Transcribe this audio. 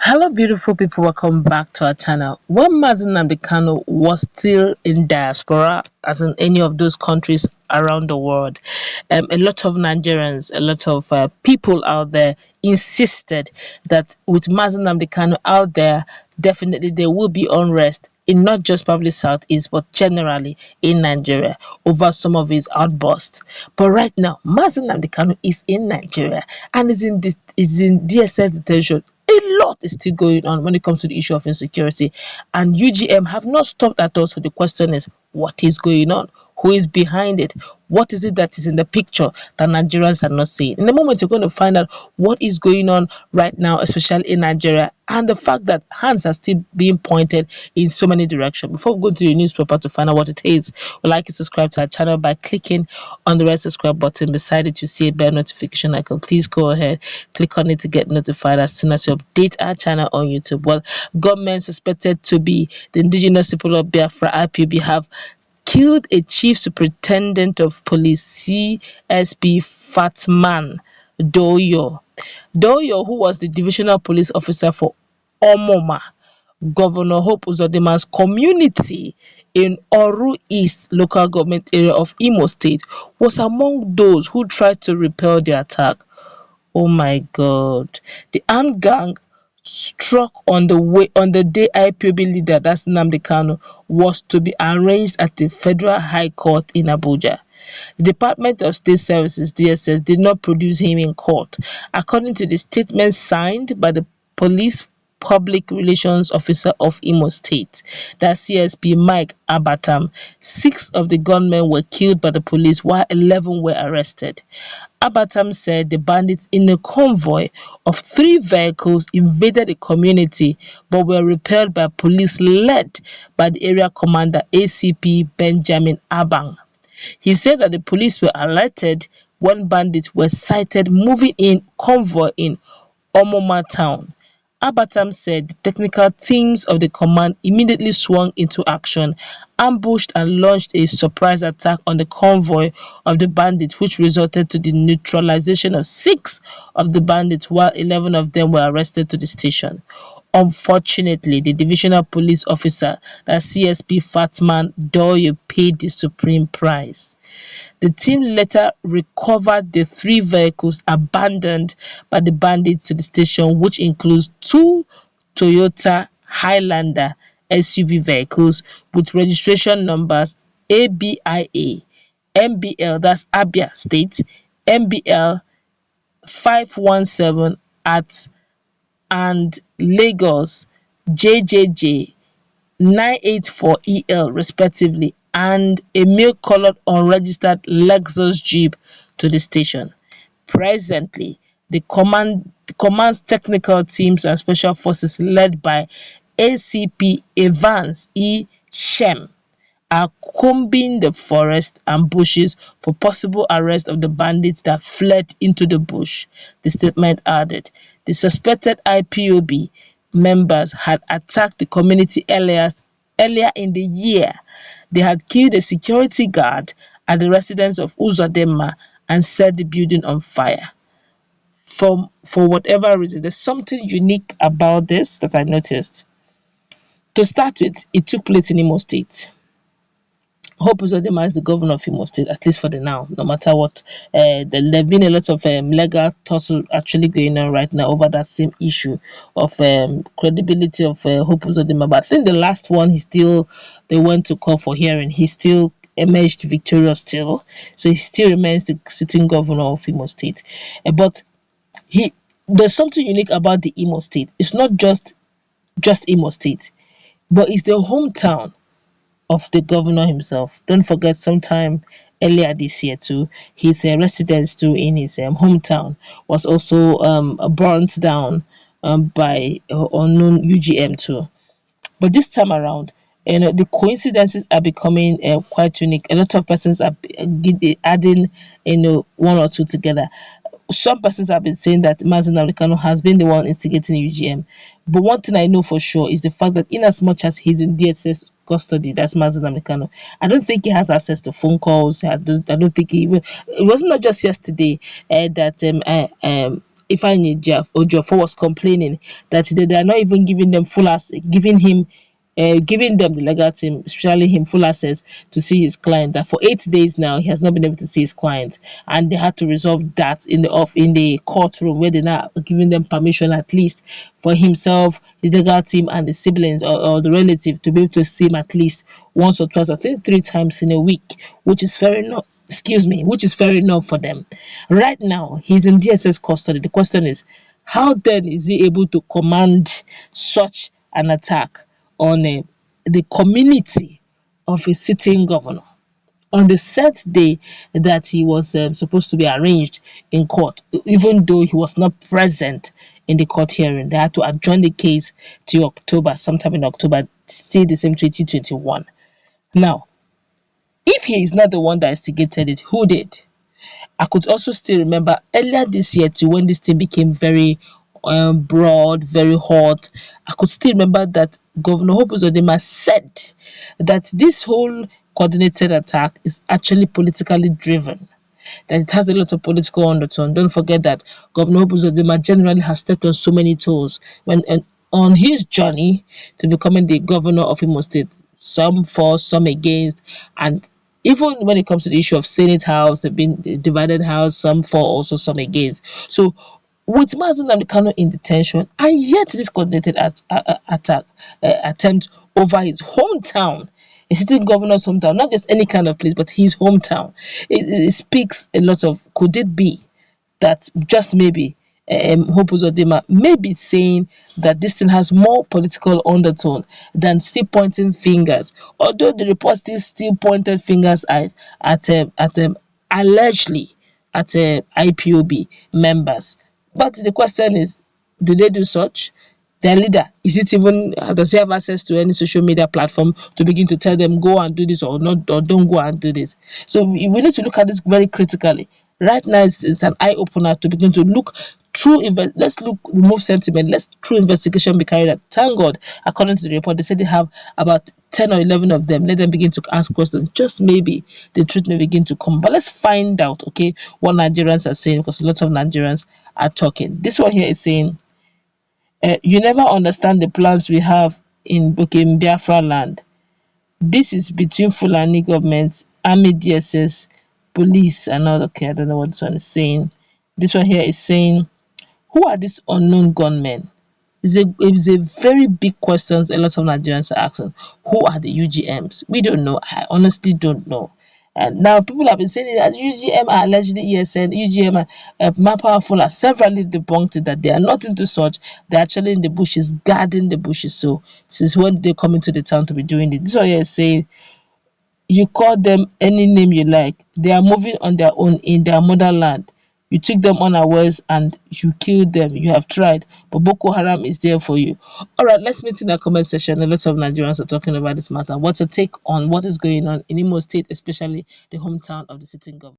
Hello, beautiful people. Welcome back to our channel. When Mazi Nnamdi Kanu was still in diaspora, as in any of those countries around the world, a lot of Nigerians, a lot of people out there insisted that with Mazi Nnamdi Kanu out there, definitely there will be unrest in not just probably Southeast, but generally in Nigeria over some of his outbursts. But right now, Mazi Nnamdi Kanu is in Nigeria and is in DSS detention. A lot is still going on when it comes to the issue of insecurity, and UGM have not stopped at all. So the question is, what is going on? Who is behind it? What is it that is in the picture that Nigerians are not seeing? In a moment, you're going to find out what is going on right now, especially in Nigeria, and the fact that hands are still being pointed in so many directions. Before we go to the newspaper to find out what it is, we'd like you to subscribe to our channel by clicking on the red subscribe button. Beside it, you see a bell notification icon. Please go ahead, click on it to get notified as soon as you update our channel on YouTube. Well, government suspected to be the indigenous people of Biafra, IPOB, have killed a chief superintendent of police, CSP Fatman Doyo. Doyo, who was the divisional police officer for Omoma, Governor Hope Uzodinma's community in Oru East local government area of Imo State, was among those who tried to repel the attack. Oh my God. The armed gang struck on the day IPOB leader, that's Nnamdi Kanu, was to be arraigned at the Federal High Court in Abuja. The Department of State Services (DSS) did not produce him in court, according to the statement signed by the police public relations officer of Imo State, that CSP Mike Abatam. 6 of the gunmen were killed by the police while 11 were arrested. Abatam said the bandits in a convoy of 3 vehicles invaded the community but were repelled by police led by the area commander ACP Benjamin Abang. He said that the police were alerted when bandits were sighted moving in convoy in Omoma town. Abatam said the technical teams of the command immediately swung into action, ambushed and launched a surprise attack on the convoy of the bandits, which resulted to the neutralization of 6 of the bandits, while 11 of them were arrested to the station. Unfortunately, the divisional police officer, that CSP Fatman Doyo, paid the supreme price. The team later recovered the 3 vehicles abandoned by the bandits to the station, which includes 2 Toyota Highlander SUV vehicles with registration numbers ABIA, MBL, that's Abia State, MBL 517 at and Lagos JJJ 984EL respectively, and a milk-colored unregistered Lexus Jeep to the station. Presently, the command's technical teams and special forces led by ACP Evans E. Shem are combing the forest and bushes for possible arrest of the bandits that fled into the bush. The statement added, the suspected IPOB members had attacked the community earlier in the year. They had killed a security guard at the residence of Uzodinma and set the building on fire. For whatever reason, there's something unique about this that I noticed. To start with, it took place in Imo State. Hope Uzodinma is the governor of Imo State, at least for the now, no matter what. There have been a lot of legal tussle actually going on right now over that same issue of credibility of Hope Uzodinma. But I think the last one, they went to call for hearing. He still emerged victorious still. So he still remains the sitting governor of Imo State. But there's something unique about the Imo State. It's not just Imo State, but it's the hometown of the governor himself. Don't forget, sometime earlier this year too, his residence too in his hometown was also burnt down by unknown UGM too. But this time around, the coincidences are becoming quite unique. A lot of persons are adding one or two together. Some persons have been saying that Mazi Nnamdi Kanu has been the one instigating UGM. But one thing I know for sure is the fact that in as much as he's in DSS custody, that's Mazi Nnamdi Kanu, I don't think he has access to phone calls. I don't think he even... It wasn't not just yesterday that Ifeanyi Ejiofor was complaining that they are not even giving them giving them the legal team, especially him, full access to see his client. That for 8 days now he has not been able to see his client, and they had to resolve that in the courtroom, where they're not giving them permission at least for himself, the legal team, and the siblings, or the relative, to be able to see him at least once or twice, or 3 times in a week, which is fair enough. Excuse me, which is fair enough for them. Right now, he's in DSS custody. The question is, how then is he able to command such an attack on the community of a sitting governor on the set day that he was supposed to be arraigned in court, even though he was not present in the court hearing? They had to adjourn the case to October, sometime in October, still the same 2021. Now, if he is not the one that instigated it, who did? I could also still remember earlier this year too, when this thing became very broad, very hot. I could still remember that Governor Hope Uzodinma said that this whole coordinated attack is actually politically driven, that it has a lot of political undertone. Don't forget that Governor Hope Uzodinma generally has stepped on so many toes when on his journey to becoming the governor of Imo State. Some for, some against, and even when it comes to the issue of Senate House, the been divided House, some for, also some against. So with Mazen Namdekano in detention, and yet this coordinated attack attempt over his hometown, a sitting governor's hometown, not just any kind of place, but his hometown, it speaks a lot of, could it be that just maybe Hope Uzodinma may be saying that this thing has more political undertone than still pointing fingers, although the report still pointed fingers at allegedly at IPOB members. But the question is, do they do such? Their leader, is it even, does he have access to any social media platform to begin to tell them go and do this, or not, or don't go and do this? So we need to look at this very critically. Right now, it's an eye opener to begin to look through. Let's remove sentiment. Let's through investigation be carried out. Thank God, according to the report, they said they have about 10 or 11 of them. Let them begin to ask questions. Just maybe the truth may begin to come. But let's find out, okay, what Nigerians are saying, because a lot of Nigerians are talking. This one here is saying, you never understand the plans we have in Biafra land. This is between Fulani government, Army, DSS, police, and all. Okay, I don't know what this one is saying. This one here is saying, who are these unknown gunmen? It's a very big question a lot of Nigerians are asking. Who are the UGMs? We don't know. I honestly don't know. And now people have been saying that UGM are allegedly ESN, UGM are more powerful, are severally debunked it, that they are not into such. They're actually in the bushes, guarding the bushes. So since when they come into the town to be doing it? This one here is saying, you call them any name you like. They are moving on their own in their motherland. You took them unawares and you killed them. You have tried, but Boko Haram is there for you. All right, let's meet in the comment section. A lot of Nigerians are talking about this matter. What's your take on what is going on in Imo State, especially the hometown of the sitting governor?